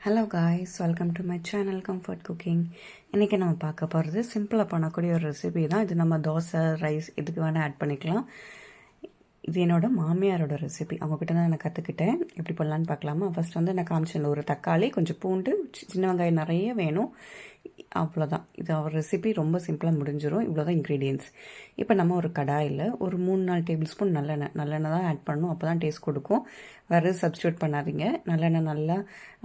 Hello guys, welcome to my channel comfort cooking. இன்றைக்கி நம்ம பார்க்க போகிறது சிம்பிளாக பண்ணக்கூடிய ஒரு ரெசிபி தான். இது நம்ம தோசை, ரைஸ் இதுக்கு வேணால் ஆட் பண்ணிக்கலாம். இது என்னோட மாமியாரோட ரெசிபி. அவங்ககிட்ட தான் நான் கற்றுக்கிட்டேன். எப்படி பண்ணலான்னு பார்க்கலாமா? ஃபர்ஸ்ட் வந்து நான் காமிச்சேன், ஒரு தக்காளி, கொஞ்சம் பூண்டு, சின்ன வெங்காயம் நிறைய வேணும். அவ்வளோதான். இது அவர் ரெசிபி ரொம்ப சிம்பிளாக முடிஞ்சிடும். இவ்வளோ தான் இன்க்ரீடியன்ஸ். இப்போ நம்ம ஒரு கடாயில் ஒரு 3-4 டேபிள் ஸ்பூன் நல்லெண்ணெய் தான் ஆட் பண்ணணும். அப்போ தான் டேஸ்ட் கொடுக்கும். வேறு சப்ஸ்டியூட் பண்ணாதீங்க. நல்லெண்ணெய் நல்லா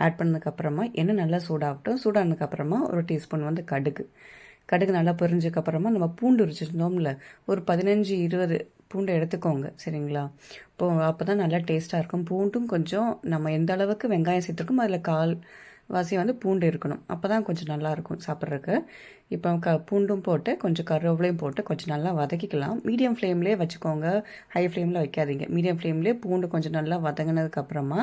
ஆட் பண்ணதுக்கப்புறமா எண்ணெய் நல்லா சூடாகட்டும். சூடானதுக்கப்புறமா ஒரு டீஸ்பூன் வந்து கடுகு நல்லா பொரிஞ்சதுக்கப்புறமா நம்ம பூண்டு வச்சுருந்தோம்ல, ஒரு 15-20 பூண்டை எடுத்துக்கோங்க, சரிங்களா? அப்போ தான் நல்லா டேஸ்ட்டாக இருக்கும். பூண்டும் கொஞ்சம் நம்ம எந்த அளவுக்கு வெங்காயம் சேர்த்துருக்கோம் அதில் கால் வாசி வந்து பூண்டு இருக்கணும். அப்போ தான் கொஞ்சம் நல்லாயிருக்கும் சாப்பிட்றதுக்கு. இப்போ பூண்டும் போட்டு கொஞ்சம் கருவேப்பிலையும் போட்டு கொஞ்சம் நல்லா வதக்கிக்கலாம். மீடியம் ஃப்ளேம்லேயே வச்சுக்கோங்க, ஹை ஃப்ளேமில் வைக்காதீங்க. மீடியம் ஃப்ளேம்லேயே பூண்டு கொஞ்சம் நல்லா வதங்கினதுக்கப்புறமா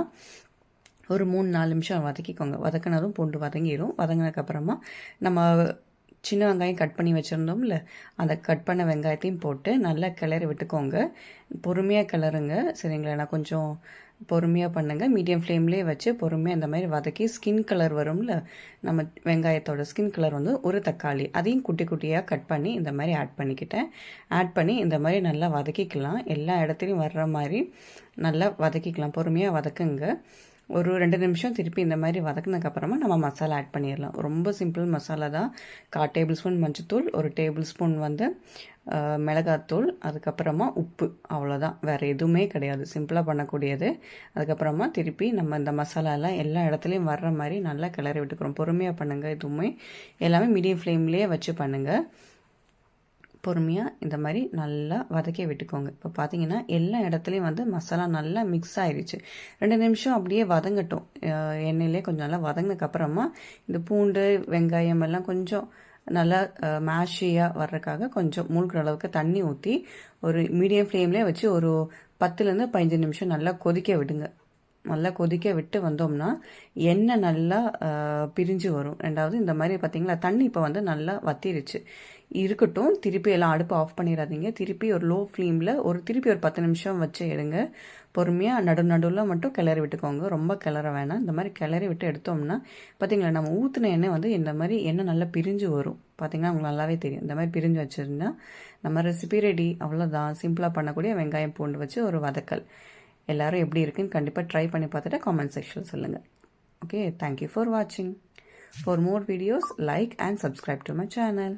ஒரு 3-4 நிமிஷம் வதக்கிக்கோங்க. வதக்கினதும் பூண்டு வதங்கிடும். வதங்கினதுக்கப்புறமா நம்ம சின்ன வெங்காயம் கட் பண்ணி வச்சுருந்தோம்ல, அந்த கட் பண்ண வெங்காயத்தையும் போட்டு நல்லா கிளறி விட்டுக்கோங்க. பொறுமையாக கிளறுங்க, சரிங்களா? நான் கொஞ்சம் பொறுமையாக பண்ணுங்கள். மீடியம் ஃப்ளேம்லேயே வச்சு பொறுமையாக இந்த மாதிரி வதக்கி ஸ்கின் கலர் வரும்ல, நம்ம வெங்காயத்தோட ஸ்கின் கலர் வந்து ஒரு தக்காளி அதையும் குட்டி குட்டியாக கட் பண்ணி இந்த மாதிரி ஆட் பண்ணி இந்த மாதிரி நல்லா வதக்கிக்கலாம். எல்லா இடத்துலையும் வர்ற மாதிரி நல்லா வதக்கிக்கலாம். பொறுமையாக வதக்குங்க. ஒரு 2 நிமிஷம் திருப்பி இந்த மாதிரி வதக்கினதுக்கப்புறமா நம்ம மசாலா ஆட் பண்ணிடலாம். ரொம்ப சிம்பிள் மசாலா தான். 1/4 டேபிள் ஸ்பூன் மஞ்சத்தூள், 1 டேபிள் ஸ்பூன் வந்து மிளகாத்தூள், அதுக்கப்புறமா உப்பு, அவ்வளோதான். வேறு எதுவுமே கிடையாது. சிம்பிளாக பண்ணக்கூடியது. அதுக்கப்புறமா திருப்பி நம்ம இந்த மசாலாலாம் எல்லா இடத்துலையும் வர்ற மாதிரி நல்லா கிளறி விட்டுக்கிறோம். பொறுமையாக பண்ணுங்கள். எதுவுமே எல்லாமே மீடியம் ஃப்ளேம்லேயே வச்சு பண்ணுங்கள். பொறுமையாக இந்த மாதிரி நல்லா வதக்கி விட்டுக்கோங்க. இப்போ பார்த்தீங்கன்னா எல்லா இடத்துலையும் வந்து மசாலா நல்லா மிக்ஸ் ஆயிடுச்சு. 2 நிமிஷம் அப்படியே வதங்கட்டும். எண்ணெயிலே கொஞ்சம் நல்லா வதங்கினதுக்கப்புறமா இந்த பூண்டு வெங்காயம் எல்லாம் கொஞ்சம் நல்லா மேஷியாக வர்றதுக்காக கொஞ்சம் மூழ்கிற அளவுக்கு தண்ணி ஊற்றி ஒரு மீடியம் ஃப்ளேம்லேயே வச்சு ஒரு 10-15 நிமிஷம் நல்லா கொதிக்க விடுங்க. நல்லா கொதிக்க விட்டு வந்தோம்னா எண்ணெய் நல்லா பிரிஞ்சு வரும். ரெண்டாவது இந்த மாதிரி பார்த்தீங்களா, தண்ணி இப்போ வந்து நல்லா வத்திருச்சு. இருக்கட்டும். திருப்பி எல்லாம் அடுப்பு ஆஃப் பண்ணிடாதீங்க. திருப்பி ஒரு லோ ஃப்ளேமில் திருப்பி ஒரு 10 நிமிஷம் வச்சு எடுங்க. பொறுமையாக நடுவில் மட்டும் கிளறி விட்டுக்கோங்க. ரொம்ப கிளற வேணாம். இந்த மாதிரி கிளறி விட்டு எடுத்தோம்னா பார்த்தீங்களா, நம்ம ஊற்றின எண்ணெய் வந்து இந்த மாதிரி எண்ணெய் நல்லா பிரிஞ்சு வரும். பார்த்தீங்கன்னா உங்களுக்கு நல்லாவே தெரியும். இந்த மாதிரி பிரிஞ்சு வச்சுருந்தா நம்ம ரெசிபி ரெடி. அவ்வளோதான். சிம்பிளாக பண்ணக்கூடிய வெங்காயம் பூண்டு வச்சு ஒரு வதக்கல். எல்லாரும் எப்படி இருக்குன்னு கண்டிப்பாக ட்ரை பண்ணி பார்த்துட்டு காமெண்ட் செக்ஷனில் சொல்லுங்கள். ஓகே, தேங்க்யூ ஃபார் வாட்சிங். For more videos, like and subscribe to my channel.